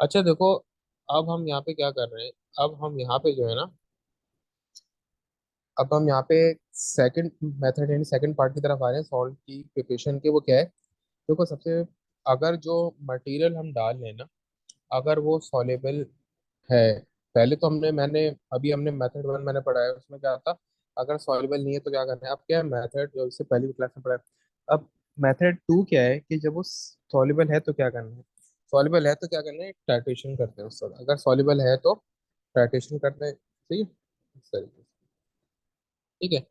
अच्छा देखो, अब हम यहाँ पे क्या कर रहे हैं। अब हम यहाँ पे जो है ना, अब हम यहाँ पे सेकंड मेथड यानी सेकंड पार्ट की तरफ आ रहे हैं सॉल्ट की प्रिपरेशन के। वो क्या है, देखो सबसे, अगर जो मटेरियल हम डाल रहे हैं ना, अगर वो सॉलेबल है, पहले तो मैंने अभी हमने मेथड वन मैंने पढ़ा है, उसमें क्या था, अगर सॉल्युबल नहीं है तो क्या करना है। अब क्या है मेथड जो इससे पहली क्लास में पढ़ा है। अब मेथड टू क्या है कि जब वो सॉल्युबल है तो क्या करना है, सॉल्युबल है तो क्या करना है, टाइट्रेशन करते हैं उससे। अगर सॉल्युबल है तो टाइट्रेशन करते हैं, ठीक है, इस तरीके से। ठीक है,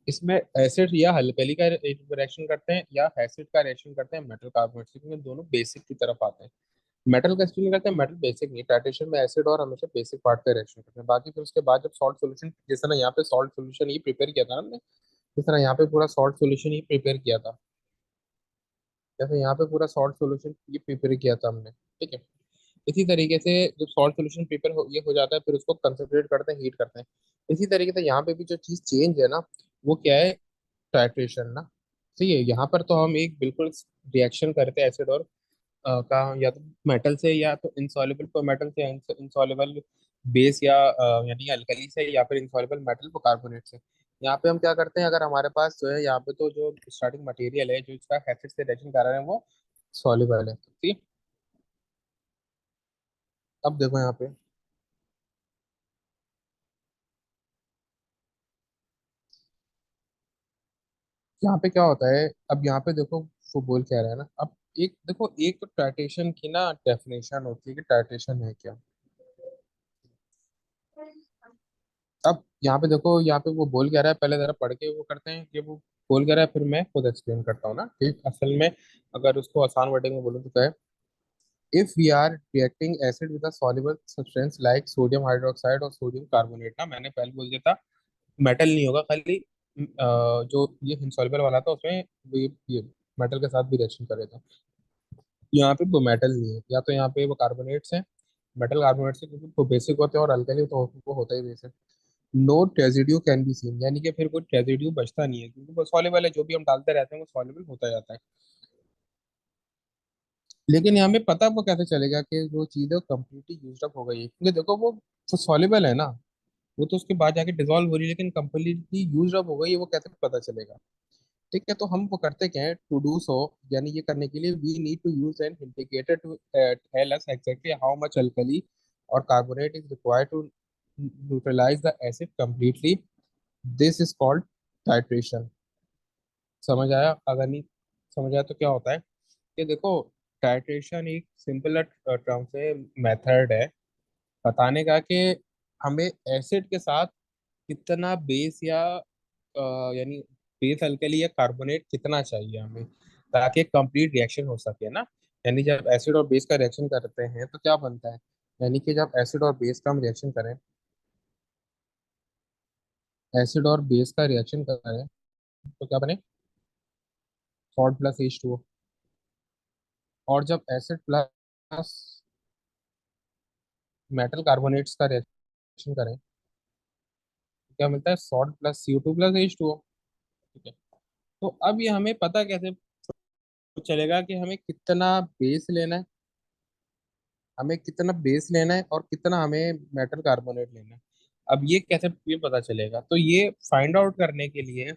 इसमें एसिड या अल्कली का रिएक्शन करते हैं या एसिड का रिएक्शन करते हैं मेटल कार्बोनेट से, क्योंकि दोनों बेसिक की तरफ आते हैं। मेटल का स्टील करते हैं, मेटल बेसिक नहीं, टाइट्रेशन में एसिड और हमेशा बेसिक पार्ट का रिएक्शन करते हैं। बाकी फिर उसके बाद जब सॉल्ट सॉल्यूशन, जिस तरह यहाँ पे सॉल्ट सॉल्यूशन ही प्रिपेयर किया था ना हमने, जिस तरह यहाँ पे पूरा सॉल्ट सॉल्यूशन ही प्रिपेयर किया था, जैसे यहाँ पे पूरा सॉल्ट सॉल्यूशन ये प्रिपेयर किया था हमने, ठीक है। इसी तरीके से जब सॉल्ट सॉल्यूशन प्रिपेयर ये हो जाता है, फिर उसको कंसंट्रेट करते हैं, हीट करते हैं। इसी तरीके से यहाँ पे भी जो चीज़ चेंज है ना, वो क्या है, टाइट्रेशन ना। सही है, यहाँ पर तो हम एक बिल्कुल रिएक्शन करते हैं एसिड और का, या तो मेटल से, या तो इंसॉल्युबल को मेटल से, इंसॉल्युबल बेस या यानी अल्कली से, या फिर इंसॉल्युबल मेटल को कार्बोनेट से। यहाँ पे हम क्या करते हैं, अगर हमारे पास जो है यहाँ पे तो जो स्टार्टिंग मटेरियल है जो इसका एसिड से रिएक्शन कर रहे हैं वो सॉल्युबल है, ठीक है। अब देखो यहाँ पे, यहाँ पे क्या होता है, अब यहाँ पे देखो वो बोल क्या रहा है ना। अब एक देखो, एक तो टाइट्रेशन की ना डेफिनेशन होती है कि टाइट्रेशन है क्या। अब यहाँ पे देखो, यहाँ पे वो बोल क्या रहा है, पहले जरा पढ़ के वो करते हैं कि वो बोल क्या रहा है, फिर मैं खुद एक्सप्लेन करता हूँ ना, ठीक। असल में अगर उसको आसान वर्डिंग में बोलूँ तो क्या है, if we are reacting acid with a soluble substance like sodium hydroxide और सोडियम कार्बोनेट ना, मैंने पहले बोल दिया था मेटल नहीं होगा खाली, जो ये इनसॉल्युबल वाला था उसमें ये मेटल के साथ भी रिएक्शन कर रहे थे। यहाँ पे वो मेटल नहीं है, या तो यहाँ पे वो कार्बोनेट्स हैं, मेटल कार्बोनेट्स है, क्योंकि वो बेसिक होते हैं, और अल्कली तो वो होता ही basic. No residue can be seen, यानी कि फिर कोई रेजिड्यू बचता नहीं है, क्योंकि वो सॉल्युबल है, जो भी हम डालते रहते हैं वो सॉल्युबल होता जाता है। लेकिन यहाँ पे पता वो कैसे चलेगा कि जो चीज़ है वो कम्प्लीटली यूज अप हो गई है, क्योंकि देखो वो सॉल्युबल है ना, वो तो उसके बाद जाके डिजोल्व हो रही है, लेकिन कम्प्लीटली यूज अप हो गई है, वो कैसे पता चलेगा। ठीक है, तो हम वो करते क्या है, टू डू सो, यानी ये करने के लिए we need to use an indicator to tell us exactly how much alkali और carbonate is required to neutralise the acid completely. This is called titration. समझ आया? अगर नहीं समझ आया तो क्या होता है कि देखो, टाइट्रेशन एक सिंपल टर्म से मेथड है बताने का कि हमें एसिड के साथ कितना बेस या यानी बेस अल्कली या कार्बोनेट कितना चाहिए हमें, ताकि कंप्लीट रिएक्शन हो सके ना। यानी जब एसिड और बेस का रिएक्शन करते हैं तो क्या बनता है, यानी कि जब एसिड और बेस का हम रिएक्शन करें, एसिड और बेस का रिएक्शन करें तो क्या बने, सॉल्ट प्लस H2O। और जब एसिड प्लस मेटल कार्बोनेट्स का रिएक्शन करें तो क्या मिलता है, salt plus CO2 plus H2O। ठीक है, तो अब ये हमें पता कैसे चलेगा कि हमें कितना बेस लेना है, हमें कितना बेस लेना है और कितना हमें मेटल कार्बोनेट लेना है। अब ये कैसे ये पता चलेगा, तो ये फाइंड आउट करने के लिए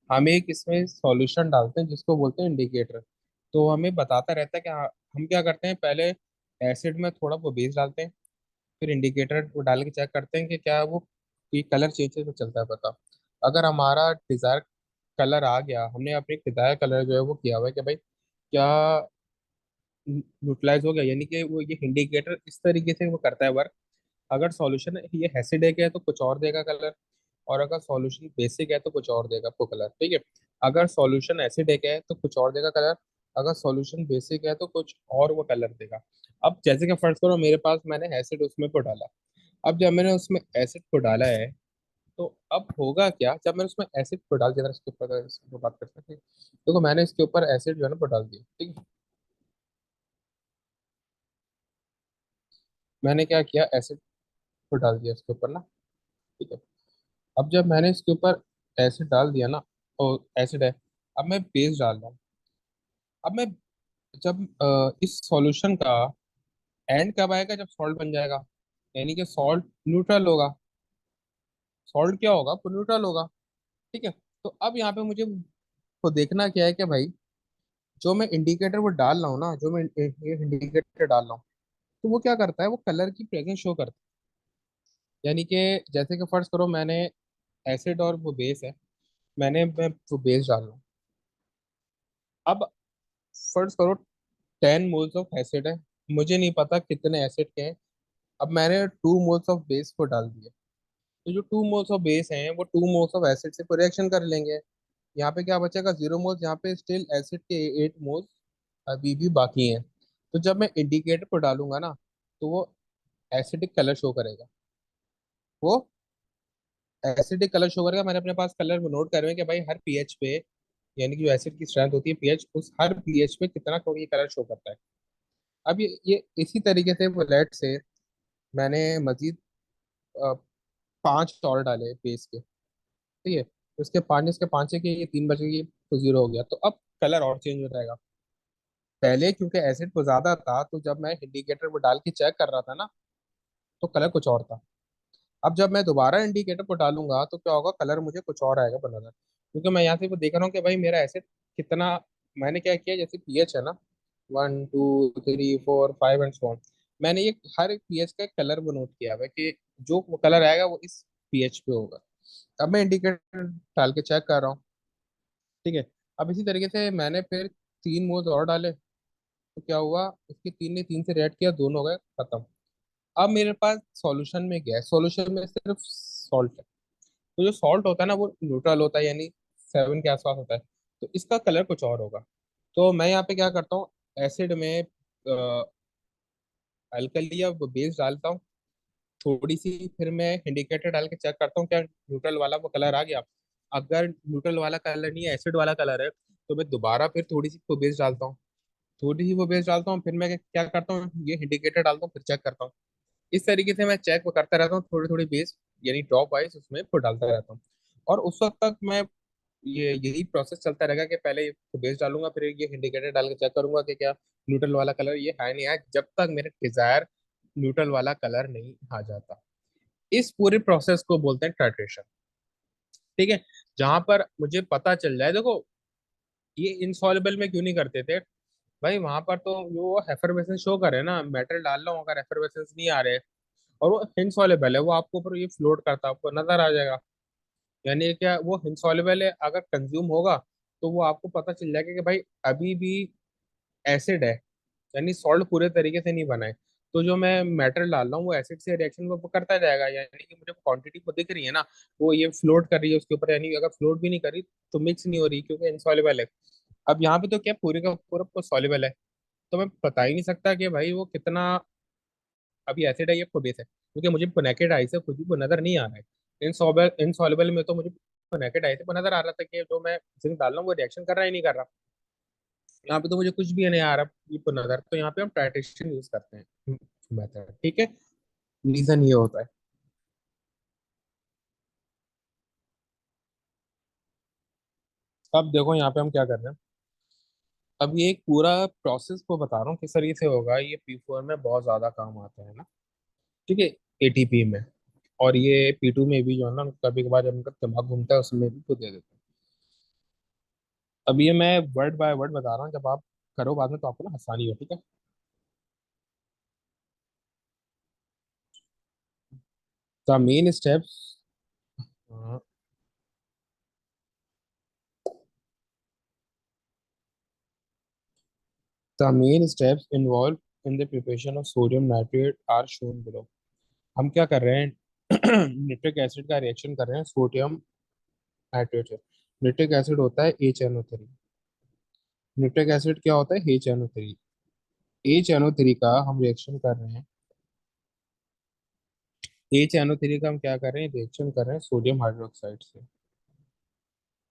हम एक इसमें सॉल्यूशन डालते हैं जिसको बोलते हैं इंडिकेटर। तो हमें बताता रहता है कि हम क्या करते हैं, पहले एसिड में थोड़ा वो बेस डालते हैं, फिर इंडिकेटर को डाल के चेक करते हैं कि क्या वो ये कलर चेंज तो चलता है पता। अगर हमारा डिजायर कलर आ गया, हमने अपने डिजायर कलर जो है वो किया हुआ है कि भाई क्या न्यूट्रलाइज हो गया, यानी कि वो ये इंडिकेटर इस तरीके से वो करता है वर्क। अगर सॉल्यूशन ये एसिडिक है तो कुछ और देगा कलर, और अगर सॉल्यूशन बेसिक है तो कुछ और देगा आपको कलर, ठीक है। अगर सॉल्यूशन एसिडिक है तो कुछ और देगा कलर, अगर सॉल्यूशन बेसिक है तो कुछ और वो कलर देगा। अब जैसे कि फर्ज करो मेरे पास मैंने एसिड उसमें को डाला, अब जब मैंने उसमें एसिड को डाला है, तो अब होगा क्या, जब मैंने उसमें एसिड को डाल दिया था, इसके ऊपर अगर इसको बात करते हैं, देखो मैंने इसके ऊपर एसिड जो है ना वो डाल दिया, ठीक है। मैंने क्या किया, एसिड को डाल दिया इसके ऊपर ना, ठीक है। अब जब मैंने इसके ऊपर एसिड डाल दिया ना, तो एसिड है, अब मैं बेस डाल रहा हूँ। अब मैं जब इस सॉल्यूशन का एंड कब आएगा? जब सॉल्ट बन जाएगा, यानी कि सॉल्ट न्यूट्रल होगा। सॉल्ट क्या होगा? वो न्यूट्रल होगा। ठीक है। तो अब यहाँ पे मुझे को देखना क्या है कि भाई, जो मैं इंडिकेटर वो डाल रहा हूँ ना, जो मैं ये इंडिकेटर डाल रहा हूँ, तो वो क्या करता है? वो कलर की प्रेजेंस शो करता है। यानी कि जैसे कि फर्ज करो मैंने एसिड और वो बेस है, मैं वो बेस डाल रहा हूँ। अब फर्ज करो 10 मोल्स ऑफ एसिड है, मुझे नहीं पता कितने एसिड के हैं। अब मैंने 2 मोल्स ऑफ बेस को डाल दिया, तो जो 2 मोल्स ऑफ बेस हैं वो 2 मोल्स ऑफ एसिड से रिएक्शन कर लेंगे। यहाँ पे क्या बचेगा? 0 मोल्स। यहाँ पे स्टिल एसिड के 8 मोल्स अभी भी बाकी हैं। तो जब मैं इंडिकेटर को डालूंगा ना, तो वो एसिडिक कलर शो करेगा। वो एसिडिक कलर शो करेगा। मैंने अपने पास कलर नोट करे हुए हैं कि भाई हर पीएच पे, यानी कि जो एसिड की स्ट्रेंथ होती है पीएच, उस हर पीएच पे कितना ये कलर शो करता है। अब ये इसी तरीके से वो लेट से मैंने मजीद 5 और डाले बेस के। ठीक है, तो उसके 5, इसके 5 के ये 3 बच गई, तो 0 हो गया। तो अब कलर और चेंज हो जाएगा। पहले क्योंकि एसिड को ज्यादा था, तो जब मैं इंडिकेटर को डाल के चेक कर रहा था ना, तो कलर कुछ और था। अब जब मैं दोबारा इंडिकेटर को डालूंगा तो क्या होगा? कलर मुझे कुछ और आएगा बनाना, क्योंकि मैं यहाँ से वो देख रहा हूँ कि भाई मेरा एसिड कितना। मैंने क्या किया, जैसे पीएच है ना, 1 2 3 4 5 एंड सो ऑन, मैंने ये हर एक पीएच का कलर वो नोट किया हुआ है कि जो वो कलर आएगा वो इस पीएच पे होगा। अब मैं इंडिकेटर डाल के चेक कर रहा हूँ। ठीक है। अब इसी तरीके से मैंने फिर 3 मोल्स और डाले, तो क्या हुआ? इसके 3 ने 3 से रेड किया, दोनों हो गए खत्म। अब मेरे पास सॉल्यूशन में क्या है? सॉल्यूशन में सिर्फ सॉल्ट है। तो जो सॉल्ट होता है ना, वो न्यूट्रल होता है, यानी 7 के आसपास होता है। तो इसका कलर कुछ और होगा। तो मैं यहाँ पे क्या करता हूँ, एसिड में अल्कली या बेस डालता हूँ थोड़ी सी, फिर मैं इंडिकेटर डाल के चेक करता हूँ क्या न्यूट्रल वाला वो कलर आ गया। अगर न्यूट्रल वाला कलर नहीं है, एसिड वाला कलर है, तो मैं दोबारा फिर थोड़ी सी वो बेस डालता हूँ। थोड़ी सी वो बेस डालता हूँ, फिर मैं क्या करता हूँ, ये इंडिकेटर डालता हूँ, फिर चेक करता हूँ। इस तरीके से मैं चेक करता रहता हूँ, थोड़ी थोड़ी बेस यानी ड्रॉप वाइज उसमें फुट डालता रहता हूँ। और उस वक्त तक मैं ये यही प्रोसेस चलता रहेगा कि पहले ये बेस डालूंगा, फिर ये इंडिकेटर डाल के चेक करूंगा कि क्या न्यूट्रल वाला कलर ये है नहीं है, जब तक मेरे डिजायर न्यूट्रल वाला कलर नहीं आ जाता। इस पूरे प्रोसेस को बोलते हैं टाइट्रेशन। ठीक है। जहां पर मुझे पता चल जाए, देखो ये इनसॉल्युबल में क्यों नहीं करते थे भाई? वहां पर तो वो एफर्वेसेंस शो करे ना, मेटल डाल रहा हूँ, अगर एफर्वेसेंस नहीं आ रहे और वो इनसॉल्युबल है, वो आपको ऊपर ये फ्लोट करता आपको नजर आ जाएगा। यानी क्या वो इनसॉल्युबल है? अगर कंज्यूम होगा तो वो आपको पता चल जाएगा कि भाई अभी भी एसिड है, यानी सॉल्ट पूरे तरीके से नहीं बना है। तो जो मैं मेटल डाल रहा हूँ वो एसिड से रिएक्शन वो करता जाएगा, यानी कि मुझे क्वांटिटी को दिख रही है ना, वो ये फ्लोट कर रही है उसके ऊपर, यानी अगर फ्लोट भी नहीं कर रही तो मिक्स नहीं हो रही, क्योंकि इनसॉल्युबल है। अब यहाँ पे तो क्या पूरे का पूरा सॉल्युबल है, तो मैं बता ही नहीं सकता कि भाई वो कितना अभी एसिड है या बेस है, क्योंकि मुझे नेकेड आई से कुछ भी वो नजर नहीं आ रहा है। इनसॉल्युबल में तो मुझे नेकेड आई से वो नजर आ रहा था कि जो मैं जिंक डाल रहा हूँ वो रिएक्शन कर रहा ही नहीं कर रहा। यहाँ पे तो मुझे कुछ भी नहीं आ रहा ये तो नजर, तो यहाँ पे हम टाइट्रेशन यूज करते हैं मेथड। ठीक है, रीजन ये होता है। अब देखो यहाँ पे हम क्या कर रहे हैं। अब ये एक पूरा प्रोसेस को बता रहा हूँ किस तरीके से होगा। ये P4 में बहुत ज्यादा काम आता है ना, ठीक है, एटीपी में। और ये P2 में भी जो है ना, कभी कभार जब उनका दिमाग घूमता है उसमें भी तो दे देते हैं। अब ये मैं वर्ड बाय वर्ड बता रहा हूँ, जब आप करो बाद में तो आपको ना आसानी हो। ठीक है। The main steps, the main steps involve in the preparation of sodium nitrate are shown below. हम क्या कर रहे हैं निट्रिक एसिड का रिएक्शन कर रहे हैं सोडियम नाइट्रेट से। निट्रिक एसिड होता है HNO3। निट्रिक एसिड क्या होता है? HNO3। HNO3 का हम रिएक्शन कर रहे हैं। HNO3 का हम क्या कर रहे हैं? रिएक्शन कर रहे हैं सोडियम हाइड्रोक्साइड से,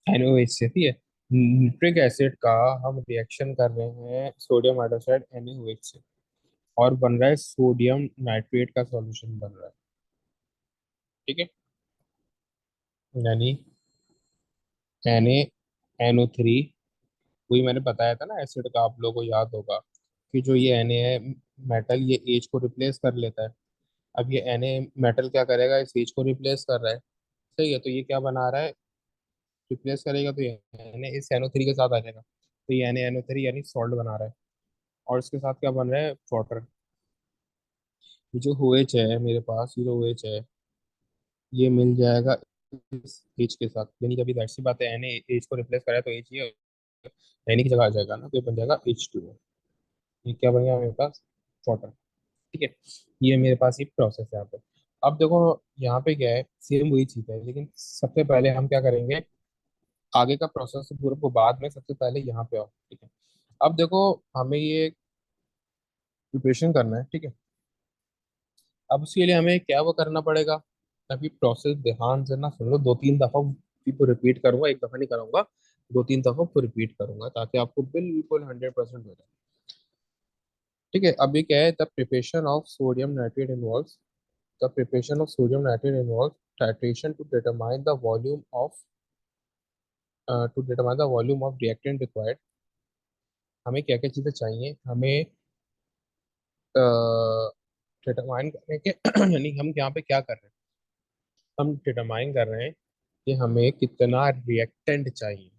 NaOH से। ठीक है। निट्रिक एसिड का हम रिएक्शन कर रहे हैं सोडियम हाइड्रोक्साइड NaOH से, और बन रहा है सोडियम नाइट्रेट का सॉल्यूशन बन रहा है। ठीक है। यानी Na NO3, वही मैंने बताया था ना एसिड का, आप लोगों को याद होगा कि जो ये Na है मेटल, ये एच को रिप्लेस कर लेता है। अब ये Na मेटल क्या करेगा, इस एच को रिप्लेस कर रहा है। सही है, तो ये क्या बना रहा है, रिप्लेस करेगा तो ये Na इस NO3 के साथ आ जाएगा, तो ये NaNO3 यानी सॉल्ट बना रहा है। और इसके साथ क्या बन रहा है, वाटर। ये जो OH है मेरे पास, ये जो OH है ये मिल जाएगा इस एच के साथ, यानी कि अभी जाहिर सी बात है Na एच को रिप्लेस करा है तो एच ये Na की जगह आ जाएगा ना, तो ये बन जाएगा H2O। ये क्या बन गया मेरे पास, वाटर। ठीक है, ये मेरे पास एक प्रोसेस है यहाँ पे। अब देखो यहाँ पे क्या है, सेम वही चीज़ है, लेकिन सबसे पहले हम क्या करेंगे, आगे का प्रोसेस पूरा को बाद में, सबसे पहले यहाँ पे आओ। ठीक है, अब देखो हमें ये प्रिपरेशन करना है। ठीक है, अब उसके लिए हमें क्या वो करना पड़ेगा, अभी प्रोसेस ध्यान से ना सुन लो, दो तीन दफा को रिपीट करूंगा, एक दफा नहीं करूंगा, दो तीन दफा को रिपीट करूंगा ताकि आपको बिल्कुल 100% हो जाए। ठीक है, अभी क्या है, the preparation of sodium nitrate involves, the preparation of sodium nitrate involves titration to determine the volume of reactant required. हमें क्या क्या चीज़ें चाहिए, हमें डिटरमाइन करने के यानी हम यहाँ पे क्या कर रहे हैं, हम डिटरमाइन कर रहे हैं कि हमें कितना रिएक्टेंट चाहिए।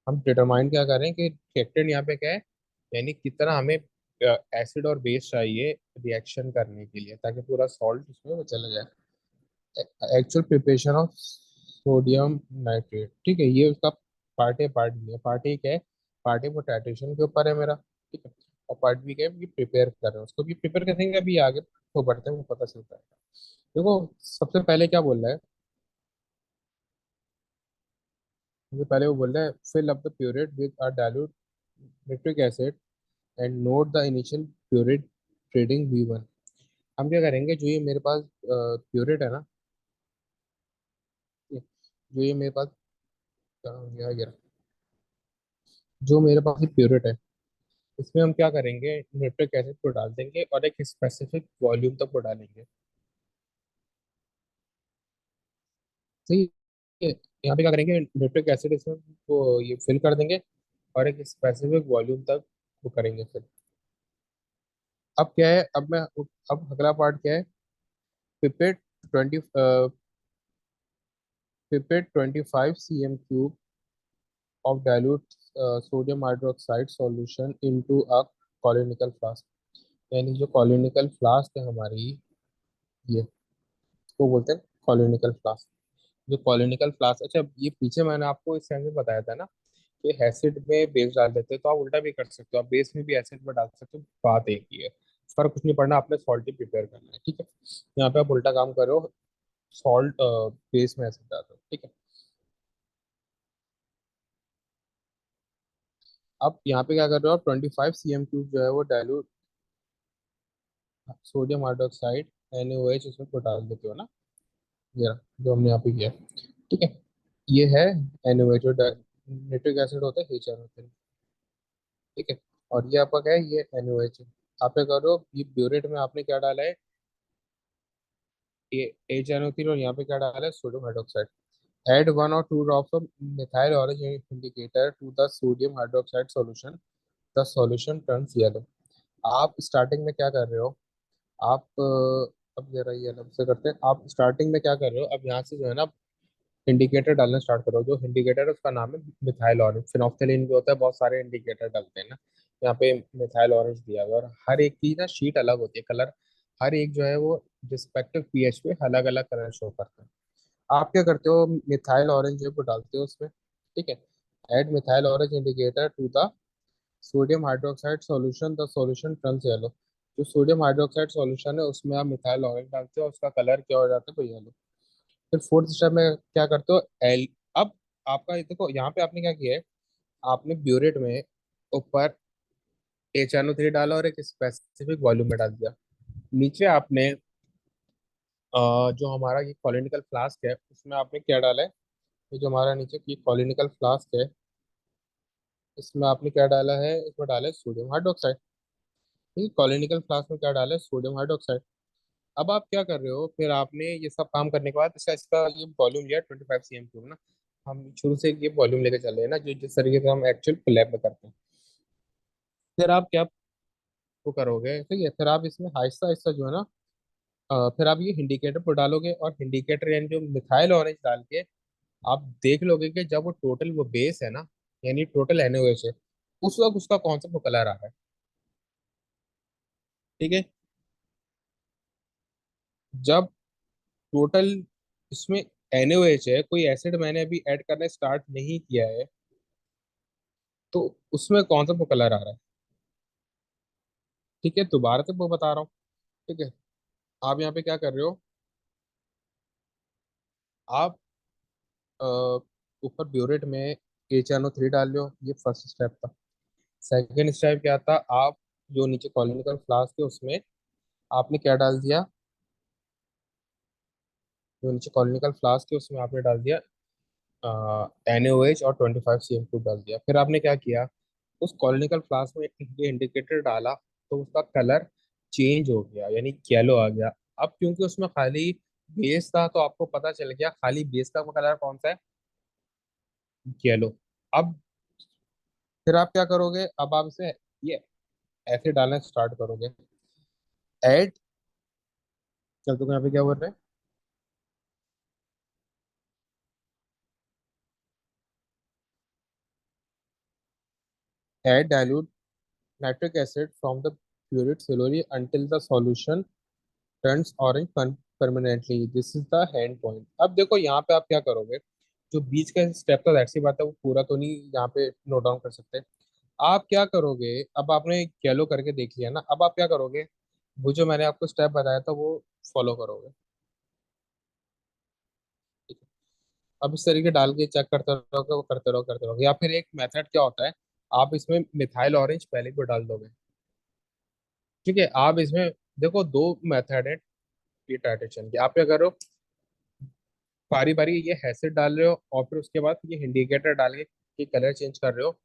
हम डिटरमाइन क्या कर रहे हैं कि रिएक्टेंट यहाँ पे क्या है, यानी कितना हमें एसिड और बेस चाहिए रिएक्शन करने के लिए, ताकि पूरा सॉल्ट उसमें वो चला जाए। Actual preparation of sodium nitrate, ठीक है, ये उसका पार्ट ए पार्ट बी है। पार्ट ए क्या है, पार्ट ए वो टाइट्रेशन के ऊपर है मेरा। ठीक है, और पार्ट बी क्या है, ये प्रिपेयर कर रहे हैं उसको, भी प्रिपेयर करेंगे अभी आगे तो बढ़ते हैं वो पता चलता है। देखो सबसे पहले क्या बोल रहा है, सबसे पहले वो बोल रहा है fill up the burette with a dilute nitric acid and note the initial burette reading V1। हम क्या करेंगे, जो ये मेरे पास प्यूरिट है ना, जो ये मेरे पास यहाँ गिरा, जो मेरे पास ये प्यूरिट है, इसमें हम क्या करेंगे, निट्रिक एसिड को डाल देंगे और एक स्पेसिफिक वॉल्यूम तक को डालेंगे। सही है, यहाँ पे क्या करेंगे, निट्रिक एसिड इसमें वो ये फिल कर देंगे और एक स्पेसिफिक वॉल्यूम तक वो करेंगे फिल। अब क्या है, अब अगला पार्ट क्या है, pipette 20 pipette 25 cm³ of dilute sodium hydroxide solution into a colonical flask। यानी जो कॉलोनिकल फ्लास्क है हमारी, ये इसको बोलते हैं कॉलोनिकल फ्लास्क। जो कॉलोनिकल फ्लास्क, अच्छा ये पीछे मैंने आपको इस सेंस में बताया था ना कि एसिड में बेस डाल देते हैं, तो आप उल्टा भी कर सकते हो, आप बेस में भी एसिड में डाल सकते हो, बात एक ही है। फर्क कुछ नहीं पड़ना, आपने सॉल्ट ही प्रिपेयर करना है। ठीक है, यहाँ पे आप उल्टा काम करो, सॉल्ट बेस में एसिड डाल दो। ठीक है, अब यहाँ पे क्या कर रहे हो आप, 25 cm³ जो है वो डाइल्यूट सोडियम हाइड्रोक्साइड NaOH उसमें को डाल देते हो ना, ये रहा, जो हमने यहाँ पे किया है। ठीक है, ये है NaOH, जो नाइट्रिक एसिड होता है HNO3। ठीक है, और ये आपका क्या है, ये NaOH है। आप क्या करो, ये ब्यूरेट में आपने क्या डाला है, ये HNO3, और यहाँ पे क्या डाला है, sodium hydroxide. Add 1 or 2 drops of methyl orange indicator to the sodium hydroxide solution, the solution turns yellow। आप स्टार्टिंग में क्या कर रहे हो, आप अब जरा ये अलग से करते हैं, आप स्टार्टिंग में क्या कर रहे हो, अब यहाँ से जो है ना इंडिकेटर डालना स्टार्ट करो। जो इंडिकेटर है उसका नाम है मिथाइल ऑरेंज, फिनोक्सेलिन भी होता है, बहुत सारे इंडिकेटर डालते हैं ना, यहाँ पे मिथाइल ऑरेंज दिया हुआ है, और हर एक की ना शीट अलग होती है, कलर हर एक जो है वो रिस्पेक्टिव पीएच पे अलग अलग कलर शो करता है। आप क्या करते हो, मिथाइल ऑरेंज जो है वो डालते हो उसमें। ठीक है, add methyl orange indicator to the sodium hydroxide solution, the solution turns yellow. जो सोडियम हाइड्रोक्साइड सॉल्यूशन है उसमें आप मिथाइल ऑरेंज डालते हो, उसका कलर क्या हो जाता है, तो येलो। फिर फोर्थ स्टेप में क्या करते हो, एल। अब आपका ये देखो, यहाँ पे आपने क्या किया है, आपने ब्यूरेट में ऊपर HNO3 डाला और एक स्पेसिफिक वॉल्यूम में डाल दिया। नीचे आपने जो हमारा ये कॉलोनिकल फ्लास्क है उसमें आपने क्या डाला है, ये जो हमारा नीचे की कॉलोनिकल फ्लास्क है, इसमें आपने क्या डाला है, इसमें डाला है सोडियम हाइड्रोक्साइड। ठीक है, कॉलोनिकल फ्लास्क में क्या डाला है, सोडियम हाइड्रोक्साइड। अब आप क्या कर रहे हो, फिर आपने ये सब काम करने के बाद इसका इसका ये वॉल्यूम लिया 25 cm³ ना, हम शुरू से ये वॉल्यूम लेके चल रहे हैं ना, जो जिस तरीके से हम एक्चुअल लैब में करते हैं। फिर आप क्या वो करोगे, ठीक है, फिर आप इसमें आहिस्ता आहिस्ता जो है ना, फिर आप ये इंडिकेटर पर डालोगे, और इंडिकेटर यानी जो मिथाइल ऑरेंज डाल के आप देख लोगे कि जब वो टोटल वो बेस है ना, यानी टोटल NaOH है, उस वक्त उसका कौन सा वो कलर आ रहा है। ठीक है, जब टोटल इसमें NaOH है, कोई एसिड मैंने अभी ऐड करना स्टार्ट नहीं किया है, तो उसमें कौन सा वो कलर आ रहा है। ठीक है, दोबारा से वो बता रहा हूँ। ठीक है, आप यहाँ पे क्या कर रहे हो, आप अ, ऊपर ब्यूरेट में HNO3 डाल रहे हो, ये फर्स्ट स्टेप था। सेकेंड स्टेप क्या था, आप जो नीचे कॉलिनिकल फ्लास्क है उसमें आपने क्या डाल दिया, जो नीचे कॉलिनिकल फ्लास्क है उसमें आपने डाल दिया NaOH और 25 CM3 डाल दिया। फिर आपने क्या किया, उस कॉलिनिकल फ्लास्क में ये इंडिकेटर डाला, तो उसका कलर चेंज हो गया, यानी येलो आ गया। अब क्योंकि उसमें खाली बेस था, तो आपको पता चल गया खाली बेस का कलर कौन सा है, येलो। अब फिर आप क्या करोगे, अब आप इसे ये ऐसे डालना स्टार्ट करोगे। ऐड, चल तो यहाँ पे क्या बोल रहे हैं, add dilute nitric acid from the burette slowly until the solution turns orange permanently, this is the end point. अब देखो यहाँ पे आप क्या करोगे, जो बीच का स्टेप था, ऐसी बात है, वो पूरा तो नहीं यहाँ पे नोट डाउन कर सकते। आप क्या करोगे, अब आपने येलो करके देख लिया ना, अब आप क्या करोगे, वो जो मैंने आपको स्टेप बताया था वो फॉलो करोगे। ठीक है, अब इस तरीके डाल के चेक करते रहोगे, वो करते रहो करते रहोगे। या फिर एक मेथड क्या होता है, आप इसमें मिथाइल ऑरेंज पहले को डाल दोगे। ठीक है, आप इसमें देखो दो मेथड है ये टाइट्रेशन की। आप क्या करो, बारी बारी ये एसिड डाल रहे हो, और फिर उसके बाद ये इंडिकेटर डाल के कलर चेंज कर रहे हो।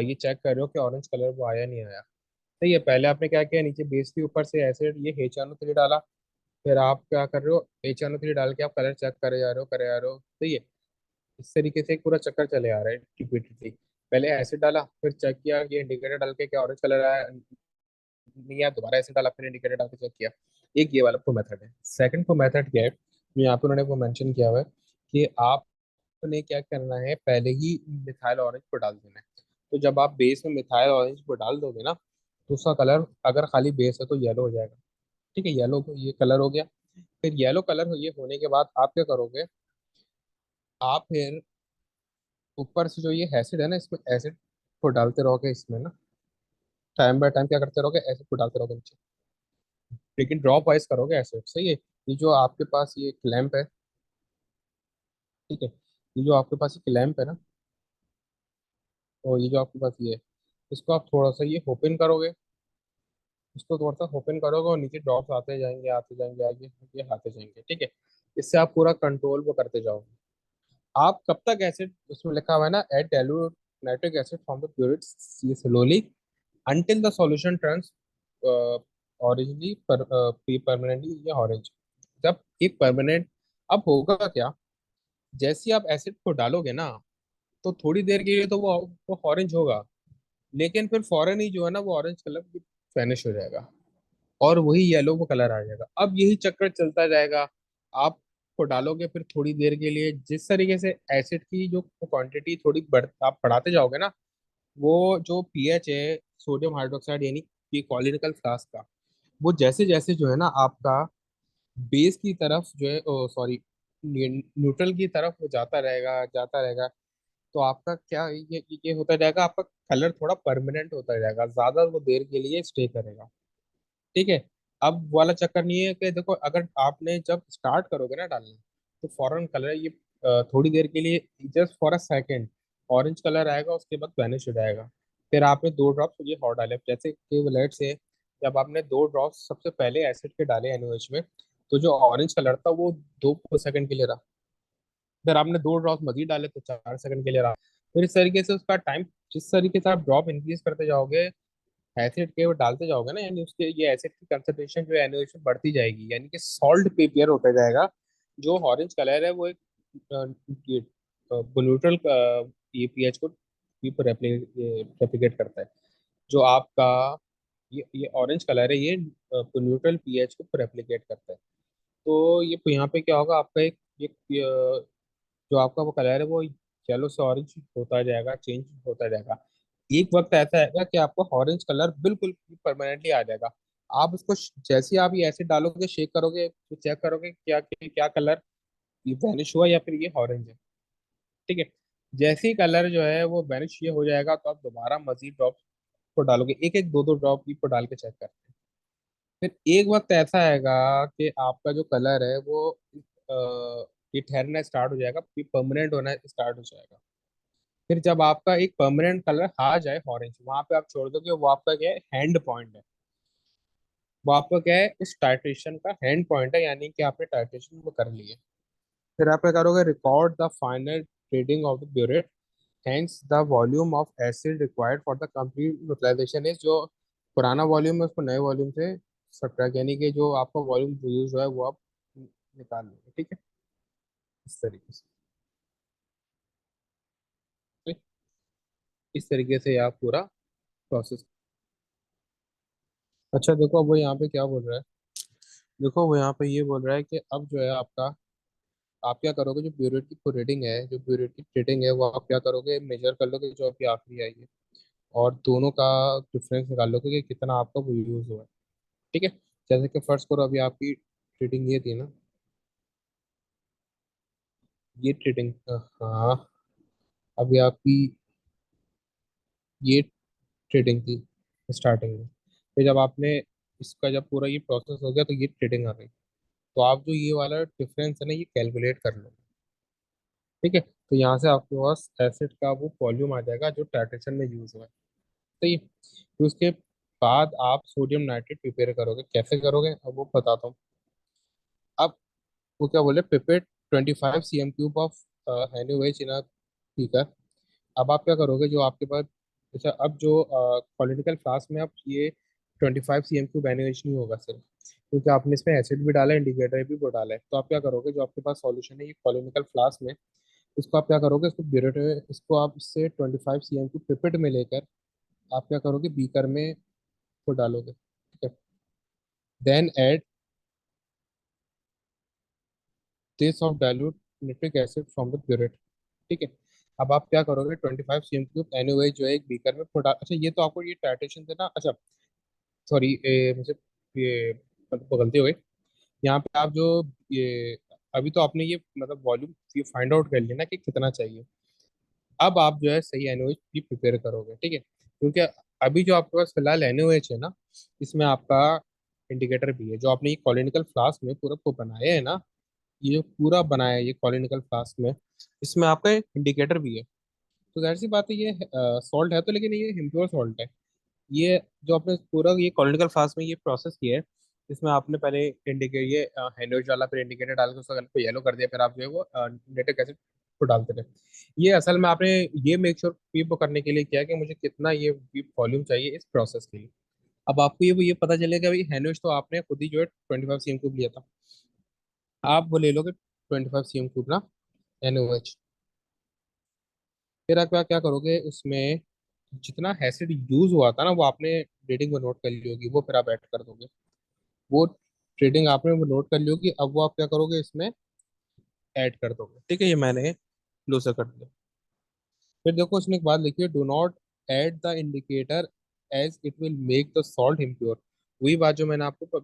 ये चेक कर रहे हो कि ऑरेंज कलर वो आया नहीं आया। तो ये पहले आपने क्या किया, नीचे बेस के ऊपर से एसिड ये HNO3 डाला, फिर आप क्या कर रहे हो, HNO3 डाल के आप कलर चेक करे जा रहे हो करे जा रहे हो। तो ये इस तरीके से एक पूरा चक्कर चले आ रहा है रिपीटेडली। पहले एसिड डाला, फिर चेक किया ये इंडिकेटर डाल के क्या ऑरेंज कलर आया नहीं आया, दोबारा एसिड डाला, फिर इंडिकेटर डाल के चेक किया। एक ये वाला को मेथड है। सेकंड को मेथड क्या है, जो यहाँ पे उन्होंने वो मेंशन किया हुआ है कि आपने क्या करना है, पहले ही मिथाइल ऑरेंज को डाल देना है। तो जब आप बेस में मिथाइल ऑरेंज को डाल दोगे ना, तो उसका कलर अगर खाली बेस है तो येलो हो जाएगा। ठीक है, येलो को ये कलर हो गया। फिर येलो कलर ये होने के बाद आप क्या करोगे, आप फिर ऊपर से जो ये एसिड है ना, इसमें एसिड को डालते रहोगे, इसमें ना टाइम बाय टाइम क्या करते रहोगे, एसिड को डालते रहोगे नीचे, लेकिन ड्रॉप वाइज करोगे एसिड। सही है, ये जो आपके पास ये क्लैंप है, ठीक है, ये जो आपके पास ये क्लैंप है ना, और ये जो आपके पास ये है, इसको आप थोड़ा सा ये ओपन करोगे, इसको थोड़ा सा ओपन करोगे, और नीचे ड्रॉप्स आते जाएंगे आगे, ये आते जाएंगे। ठीक है, इससे आप पूरा कंट्रोल वो करते जाओगे। आप कब तक एसिड, उसमें लिखा हुआ है ना, add dilute nitric acid from the burette slowly until the solution turns orangely पर परमानेंटली या ऑरेंज। जब एक परमानेंट, अब होगा क्या, जैसे ही आप एसिड को डालोगे ना, तो थोड़ी देर के लिए तो वो ऑरेंज होगा, लेकिन फिर फौरन ही जो है ना वो ऑरेंज कलर वैनिश हो जाएगा, और वही येलो वो कलर आ जाएगा। अब यही चक्कर चलता जाएगा। आप को डालोगे, फिर थोड़ी देर के लिए जिस तरीके से एसिड की जो क्वांटिटी थोड़ी बढ़ आप बढ़ाते जाओगे ना, वो जो पीएच है सोडियम हाइड्रोक्साइड यानी कि कॉलिनिकल फ्लास्क का, वो जैसे जैसे जो है ना आपका बेस की तरफ जो है, सॉरी, न्यूट्रल की तरफ वो जाता रहेगा, तो आपका क्या ये होता जाएगा, आपका कलर थोड़ा परमानेंट होता जाएगा, ज्यादा वो देर के लिए स्टे करेगा। ठीक है, अब वाला चक्कर नहीं है कि देखो, अगर आपने जब स्टार्ट करोगे ना डालना, तो फॉरन कलर ये थोड़ी देर के लिए, just for a second orange colour आएगा, उसके बाद वैनिश हो जाएगा। फिर आपने दो ड्रॉप्स ये और डाले, जैसे कि लेट से जब आपने दो ड्रॉप्स सबसे पहले एसिड के डाले NaOH में, तो जो ऑरेंज कलर था वो 2 सेकंड के लिए रहा। फिर आपने दो ड्रॉप्स मजीद डाले तो 4 सेकंड के लिए रहा। फिर इस तरीके से उसका टाइम, जिस तरीके से आप ड्रॉप इंक्रीज करते जाओगे, एसिड के वो डालते जाओगे ना, यानी उसके ये एसिड की कंसंट्रेशन जो है NaOH में बढ़ती जाएगी, यानी कि सॉल्ट प्रिपेयर होता जाएगा। जो ऑरेंज कलर है वो एक न्यूट्रल ये पीएच को रेप्लिकेट करता है। जो आपका ये ऑरेंज कलर है, ये न्यूट्रल पीएच को रेप्लिकेट करता है। तो ये यहाँ पे क्या होगा आपका एक ये जो आपका वो कलर है वो येलो से ऑरेंज होता जाएगा, चेंज होता जाएगा। एक वक्त ऐसा आएगा कि आपको ऑरेंज कलर बिल्कुल परमानेंटली आ जाएगा। आप उसको जैसे ही आप ये ऐसे डालोगे, शेक करोगे, तो चेक करोगे क्या क्या कलर ये वैनिश हुआ या फिर ये ऑरेंज है। ठीक है। जैसे ही कलर जो है वो वैनिश ये हो जाएगा, तो आप दोबारा मजीद ड्रॉप को डालोगे, एक एक दो दो ड्रॉप को डाल के चेक करते हैं। फिर एक वक्त ऐसा आएगा कि आपका जो कलर है वो ये ठहरना स्टार्ट हो जाएगा, फिर परमानेंट होना स्टार्ट हो जाएगा। फिर जब आपका एक परमानेंट कलर आ जाए ऑरेंज, वहां पे आप छोड़ दोगे, वो आपका क्या है, हैंड पॉइंट है। वो आपका क्या है, उस टाइट्रेशन का हैंड पॉइंट है, यानी कि आपने टाइट्रेशन वो कर लिया। फिर आप क्या करोगे, record the final reading of the burette, hence the volume of acid required for the complete utilization is, जो पुराना वॉल्यूम है उसको नए वॉल्यूम से सब्ट्रैक्ट, यानी कि जो आपका वॉल्यूम यूज हुआ है वो आप निकाल लेंगे। ठीक है, इस तरीके से। ठीक? इस तरीके से आप पूरा प्रोसेस। अच्छा देखो, अब वो यहाँ पे क्या बोल रहा है। देखो वो यहाँ पे ये बोल रहा है कि अब जो है आपका, आप क्या करोगे, जो ब्यूरेट की रेटिंग है, जो ब्यूरेट की रेटिंग है वो आप क्या करोगे, मेजर कर लोगे जो अभी आखिरी आई है, और दोनों का डिफरेंस निकाल लोगे कि कितना आपका वो यूज हुआ है। ठीक है। जैसे कि फर्स्ट करो, अभी आपकी रेटिंग ये थी ना, ये रेटिंग, हाँ, अभी आपकी ये ट्रेडिंग थी स्टार्टिंग में। फिर जब आपने इसका जब पूरा ये प्रोसेस हो गया तो ये ट्रेडिंग आ गई। तो आप जो ये वाला डिफरेंस है ना, ये कैलकुलेट कर लो। ठीक है, तो यहाँ से आपके पास एसिड का वो वॉल्यूम आ जाएगा जो टाइट्रेशन में यूज हुआ है। सही है। फिर उसके बाद आप सोडियम नाइट्रेट प्रिपेयर करोगे, कैसे करोगे अब वो बताता हूँ। अब वो क्या बोले, prepare 25 cm³ of NaOH in beaker. अब आप क्या करोगे, जो आपके पास, अच्छा अब जो पॉलिटिकल फ्लास्क में, अब ये 25 cm³ NaOH नहीं होगा सिर्फ, क्योंकि आपने इसमें एसिड भी डाला है, इंडिकेटर भी वो डाला है। तो आप क्या करोगे, जो आपके पास सॉल्यूशन है ये पॉलिटिकल फ्लास्क में, इसको आप क्या करोगे, इसको ब्यूरेट, इसको आप इससे 25 cm³ पिपेट में लेकर आप क्या करोगे, बीकर में को डालोगे। ठीक है। Then add this of dilute nitric acid from the burette. ठीक है। अब आप क्या करोगे, 25 cm³ NaOH जो है एक बीकर में डाल, अच्छा ये तो आपको ये टाइट्रेशन देना, अच्छा सॉरी, मुझे ये मतलब गलती हो गई। यहाँ पे आप जो ये, अभी तो आपने ये मतलब वॉल्यूम ये फाइंड आउट कर लिया ना कि कितना चाहिए। अब आप जो है सही NaOH भी प्रिपेयर करोगे। ठीक है, क्योंकि अभी जो आपके पास फिलहाल NaOH है ना, इसमें आपका इंडिकेटर भी है, जो आपने ये कॉलिनिकल फ्लास्क में पूरा को बनाया है ना, ये जो पूरा बनाया है ये कॉलिनिकल फ्लास्क में, इसमें आपका इंडिकेटर भी है। तो जाहिर सी बात है, ये सॉल्ट है तो, लेकिन ये इम्प्योर सॉल्ट है। ये जो आपने पूरा ये कॉलिनिकल फ्लास्क में ये प्रोसेस किया है, इसमें आपने पहले इंडिकेट ये हैंडवॉश डाला, फिर इंडिकेटर डाल के उसका कलर को येलो कर दिया, फिर आप जो है वो नाइट्रिक एसिड को डालते रहे। ये असल में आपने ये मेक श्योर वो करने के लिए किया कि मुझे कितना ये वॉल्यूम चाहिए इस प्रोसेस के लिए। अब आपको ये पता चलेगा भाई, हैंडवॉश तो आपने खुद ही जो है 25 cm³ लिया था, आप वो ले लोगे 25 cm³ ना NaOH। फिर आप क्या क्या करोगे उसमें, जितना एसिड यूज हुआ था ना, वो आपने रेटिंग को नोट कर ली होगी, वो फिर आप ऐड कर दोगे। वो ट्रेडिंग आपने वो नोट कर ली होगी, अब वो आप क्या करोगे इसमें ऐड कर दोगे। ठीक है, ये मैंने क्लोजर कर दिया। फिर देखो उसने एक बात लिखी है, do not add the indicator as it will make the salt impure. वही बात जो मैंने आपको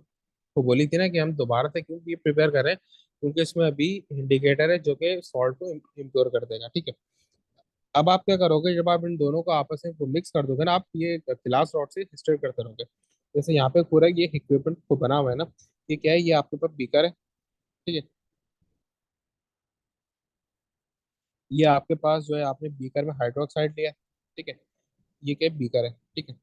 को बोली थी ना, कि हम दोबारा से क्यों ये प्रिपेयर कर रहे हैं, क्योंकि इसमें अभी इंडिकेटर है जो कि सॉल्ट को इम्प्योर कर देगा। ठीक है। अब आप क्या करोगे, जब आप इन दोनों को आपस में मिक्स कर दोगे ना, आप ये ग्लास रॉड से स्टर करते रहोगे। जैसे यहाँ पे पूरा ये इक्विपमेंट को बना हुआ है ना, ये क्या है, ये आपके पास बीकर है। ठीक है। ये आपके पास जो है, आपने बीकर में हाइड्रोक्साइड लिया। ठीक है। ये क्या बीकर है। ठीक है।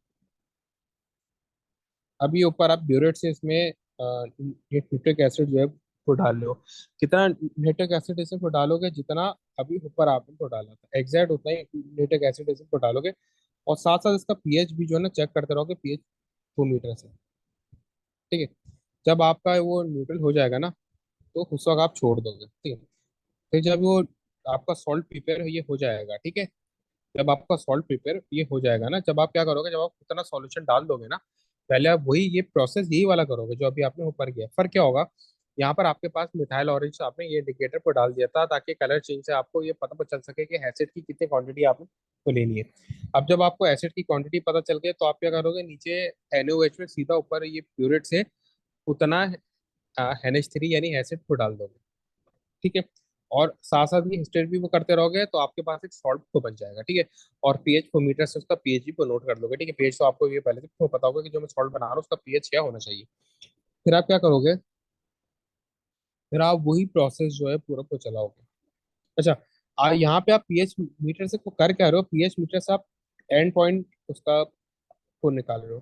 अब ये ऊपर आप ब्यूरेट से इसमें ये न्यूट्रिक एसिड जो है वो डाल लो। कितना न्यूट्रिक एसिड इसमें वो डालोगे, जितना अभी ऊपर आपने वो डाला था एग्जैक्ट उतना ही न्यूट्रिक एसिड इसमें वो डालोगे। और साथ साथ इसका पीएच भी जो है ना चेक करते रहोगे, पीएच 2 मीटर से। ठीक है। जब आपका वो न्यूट्रल हो जाएगा ना, तो उस वक्त आप छोड़ दोगे। ठीक है। फिर जब वो आपका सॉल्ट प्रिपेयर ये हो जाएगा, ठीक है, जब आपका सॉल्ट प्रिपेयर ये हो जाएगा ना, जब आप क्या करोगे, जब आप उतना सॉल्यूशन डाल दोगे ना, पहले आप वही ये प्रोसेस यही वाला करोगे जो अभी आपने ऊपर किया। फर्क क्या होगा, यहाँ पर आपके पास मिथाइल ऑरेंज आपने ये इंडिकेटर को डाल दिया था ताकि कलर चेंज से आपको ये पता चल सके कि एसिड की कितनी क्वांटिटी आपको को लेनी है। अब जब आपको एसिड की क्वांटिटी पता चल गई तो आप क्या करोगे, नीचे NaOH में सीधा ऊपर ये प्यूरेट से उतना NH3 यानी एसिड को डाल दोगे। ठीक है। और साथ साथ ये हिस्टेट भी वो करते रहोगे तो आपके पास एक सॉल्ट तो बन जाएगा। ठीक है। और पीएच को मीटर से उसका पीएच भी को नोट कर लोगे। ठीक है, पीएच तो आपको ये पहले से तो पता होगा कि जो मैं सॉल्ट बना रहा हूँ उसका पीएच क्या होना चाहिए। फिर आप क्या करोगे, फिर आप वही प्रोसेस जो है पूरा को चलाओगे। अच्छा, यहाँ पे आप पीएच मीटर से को कर क्या रहे हो, पीएच मीटर से आप एंड पॉइंट उसका को निकाल रहे हो।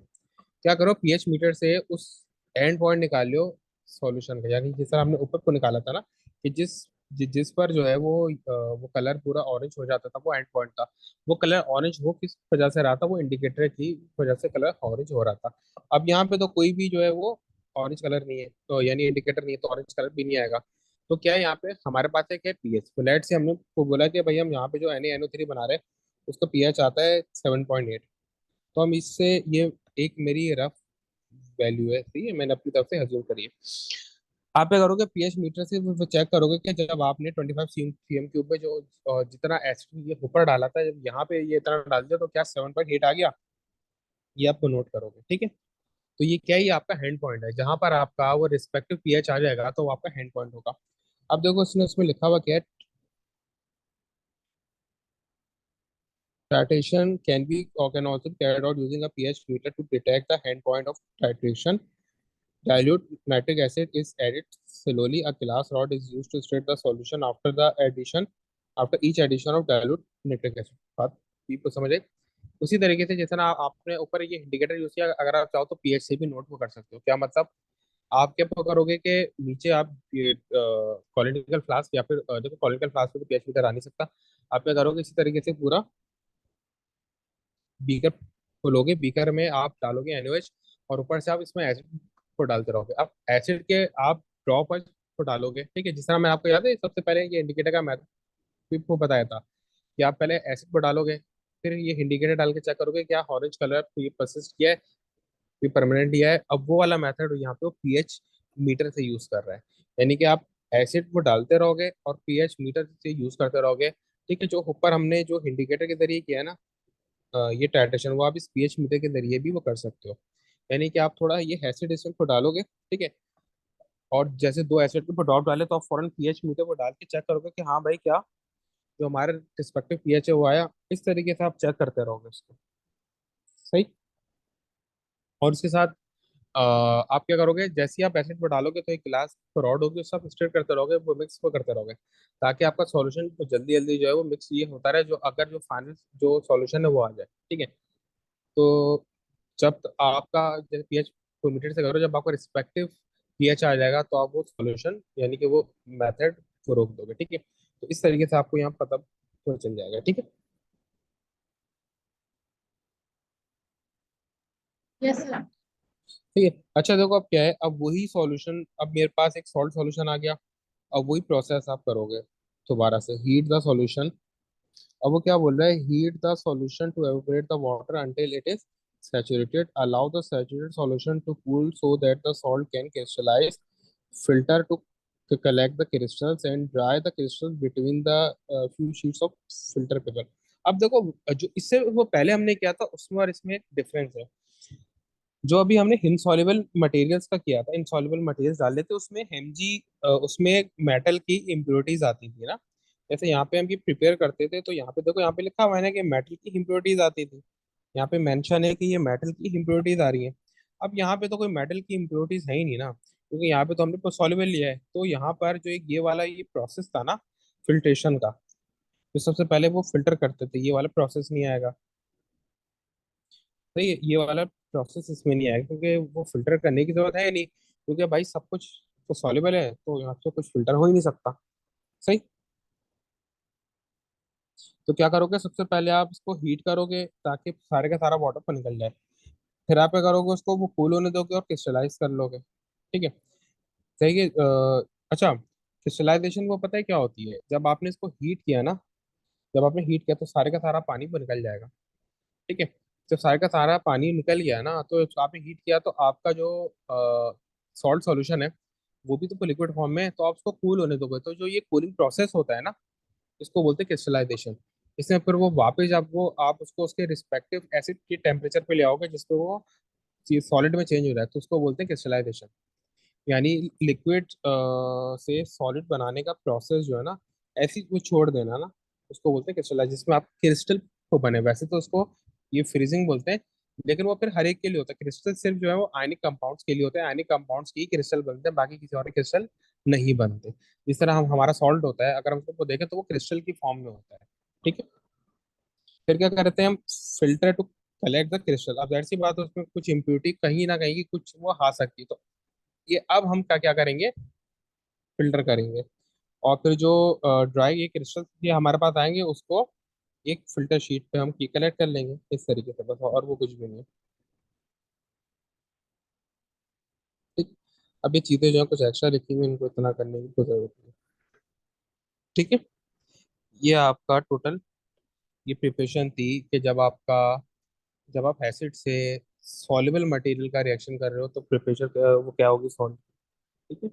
क्या करो, पीएच मीटर से उस एंड पॉइंट निकाल लो सॉल्यूशन का, यानी जिस तरह हमने ऊपर को निकाला था ना, कि जिस पर जो है वो कलर पूरा ऑरेंज हो जाता था वो एंड पॉइंट था। वो कलर ऑरेंज हो किस वजह से रहा था, वो इंडिकेटर की वजह से कलर ऑरेंज हो रहा था। अब यहाँ पे तो कोई भी जो है वो ऑरेंज कलर नहीं है, तो यानी इंडिकेटर नहीं है तो ऑरेंज कलर भी नहीं आएगा। तो क्या है, यहाँ पे हमारे पास एक है पीएच। तो लेट से हमने को बोला कि भाई हम यहाँ पे जो NaNO3 बना रहे हैं उसका पीएच आता है 7.8। तो हम इससे ये एक मेरी रफ वैल्यू है, सही है, मैंने अपनी तरफ से हजूर करी है। आप क्या करोगे, पीएच मीटर से वो चेक करोगे कि जब आपने 25 सीएम क्यूब में जो जितना एसिड ये ऊपर डाला था, जब यहाँ पे ये इतना डाल दिया तो क्या 7.8 आ गया, ये आपको नोट करोगे। ठीक है। तो ये क्या है, ये आपका हैंड पॉइंट है, जहां पर आपका वो रिस्पेक्टिव पीएच आ जाएगा तो वो आपका हैंड पॉइंट होगा। अब देखो उसने उसमें लिखा हुआ क्या है, titration can be or can also be carried out using a pH meter to detect the hand point of titration. Dilute nitric acid is added slowly. A glass rod is used to stir the solution after each addition of dilute nitric acid. बात ये तो समझ गए। उसी तरीके से जैसे ना आपने ऊपर ये इंडिकेटर यूज किया, अगर आप चाहो तो पीएच से भी नोट को कर सकते हो। क्या मतलब, आप क्या करोगे कि नीचे आप ये कॉलिनिकल फ्लास्क या फिर देखो कॉलिनिकल फ्लास्क में तो पीएच मीटर आ नहीं सकता। आप क्या करोगे, इसी तरीके से पूरा बीकर खोलोगे, बीकर में आप डालोगे NaOH और ऊपर से आप इसमें एसिड को डालते रहोगे। अब एसिड के आप ड्रॉप को डालोगे। ठीक है, जिस तरह मैं आपको याद है सबसे पहले ये इंडिकेटर का मैथड को बताया था कि आप पहले एसिड को डालोगे, फिर ये इंडिकेटर डाल के चेक करोगे क्या ऑरेंज कलर ये परसिस्ट किया है, ये परमानेंट दिया है। अब वो वाला मेथड यहाँ पे वो पीएच मीटर से यूज कर रहा है, यानी कि आप एसिड को डालते रहोगे और पीएच मीटर से यूज करते रहोगे। ठीक है, जो ऊपर हमने जो इंडिकेटर के जरिए किया है ना, ये टाइट्रेशन, वो आप इस पीएच मीटर के जरिए भी वो कर सकते हो। यानी कि आप थोड़ा ये एसिड एसिड को डालोगे। ठीक है, और जैसे दो एसिड के ड्रॉप डाले तो आप फौरन पीएच मीटर को डाल के चेक करोगे कि हाँ भाई क्या जो हमारे रिस्पेक्टिव पीएच है वो आया। इस तरीके से आप चेक करते रहोगे उसको। सही। और इसके साथ आप क्या करोगे, जैसे ही आप एसिड को डालोगे तो एक गिलास रॉड होगी उससे आप स्टिर करते रहोगे, वो मिक्स को करते रहोगे ताकि आपका सॉल्यूशन तो जल्दी जल्दी जो है वो मिक्स ये होता रहे, जो अगर जो फाइनल जो सॉल्यूशन है वो आ जाए। ठीक है। तो जब आपका जैसे पीएच को मीटर से करो, जब आपका रिस्पेक्टिव पीएच आ जाएगा तो आप वो सॉल्यूशन यानी कि वो मेथड को रोक दोगे। ठीक है, तो इस तरीके से आपको यहाँ पता तो चल जाएगा। ठीक है। Yes sir. ठीक है। अच्छा देखो, अब क्या है, अब वही सॉल्यूशन, अब मेरे पास एक सॉल्ट सॉल्यूशन आ गया। अब वही प्रोसेस आप करोगे दोबारा से, हीट द सॉल्यूशन। अब वो क्या बोल रहा है, heat the solution to evaporate the water until it is saturated. Allow the saturated solution to cool so that the salt can crystallize. Filter to collect the crystals and dry the crystals between the few sheets of filter paper. अब देखो, जो इससे वो पहले हमने किया था उसमें और इसमें एक डिफरेंस है। जो अभी हमने इनसॉल्युबल मटेरियल्स का किया था, इनसॉल्युबल मटेरियल्स डाले थे उसमें उसमें मेटल की इम्प्योरिटीज आती थी ना। जैसे यहाँ पे हम ये प्रिपेयर करते थे तो यहाँ पे देखो, यहाँ पे लिखा हुआ है ना कि मेटल की इम्प्योरिटीज आती थी। यहाँ पे मेंशन है कि ये मेटल की इम्प्योरिटीज आ रही है। अब यहाँ पे तो कोई मेटल की इम्प्योरिटीज है ही नहीं ना, क्योंकि यहाँ पे तो हमने सॉल्युबल लिया है। तो यहाँ पर जो एक ये वाला ये प्रोसेस था ना फिल्ट्रेशन का, तो सबसे पहले वो फिल्टर करते थे, ये वाला प्रोसेस नहीं आएगा। तो ये वाला प्रोसेस इसमें नहीं आएगा क्योंकि वो फिल्टर करने की जरूरत है नहीं, क्योंकि भाई सब कुछ तो सॉल्युबल है तो यहाँ से कुछ फिल्टर हो ही नहीं सकता। सही। तो क्या करोगे, सबसे पहले आप इसको हीट करोगे ताकि सारे का सारा वाटर पर निकल जाए। फिर आप क्या करोगे, उसको वो कूल होने दोगे और क्रिस्टलाइज कर लोगे। ठीक है। सही है। अच्छा, क्रिस्टलाइजेशन वो पता है क्या होती है, जब आपने इसको हीट किया ना, जब आपने हीट किया तो सारे का सारा पानी वो निकल जाएगा। ठीक है। जब सारा का सारा पानी निकल गया ना, तो जब आपने हीट किया तो आपका जो सॉल्ट सॉल्यूशन है वो भी तो लिक्विड फॉर्म में है, तो आप उसको कूल होने दोगे, तो जो ये कूलिंग प्रोसेस होता है ना, इसको बोलते हैं क्रिस्टलाइजेशन। इसमें फिर वो वापस आप उसको उसके रिस्पेक्टिव एसिड के टेम्परेचर पे ले आओगे जिसपे वो चीज सॉलिड में चेंज हो जाए, तो उसको बोलते हैं क्रिस्टलाइजेशन। यानी लिक्विड से सॉलिड बनाने का प्रोसेस जो है ना, ऐसी वो छोड़ देना ना, उसको बोलते हैं क्रिस्टलाइज, जिसमें आप क्रिस्टल को बने। वैसे तो उसको ये फ्रीजिंग बोलते हैं, लेकिन वो फिर हर एक के लिए होता है। क्रिस्टल सिर्फ जो है वो आयनिक कंपाउंड्स के लिए होते हैं, आयनिक कंपाउंड्स के ही क्रिस्टल बनते हैं, बाकी किसी और के क्रिस्टल नहीं बनते। जिस तरह हम हमारा सॉल्ट होता है, अगर हम उसको देखें तो वो क्रिस्टल की फॉर्म में होता है। ठीक है। फिर क्या करते हैं हम, filter to collect the crystal. अब जाहिर सी बात है उसमें कुछ इम्प्यूरिटी कहीं ना कहीं की कुछ वो आ सकती है, तो ये अब हम क्या क्या करेंगे, फिल्टर करेंगे। और फिर जो ड्राई ये क्रिस्टल ये हमारे पास आएंगे, उसको एक फिल्टर शीट पे हम की कलेक्ट कर लेंगे इस तरीके से, बस और वो कुछ भी नहीं है। ठीक। अब ये चीजें जो है कुछ एक्स्ट्रा लिखी हुई, इनको इतना करने की कोई जरूरत नहीं। ठीक है। ये आपका टोटल ये प्रिपरेशन थी कि जब आप एसिड से सॉल्युबल मटेरियल का रिएक्शन कर रहे हो तो प्रिपरेशन वो क्या होगी, सॉल्ट। ठीक है।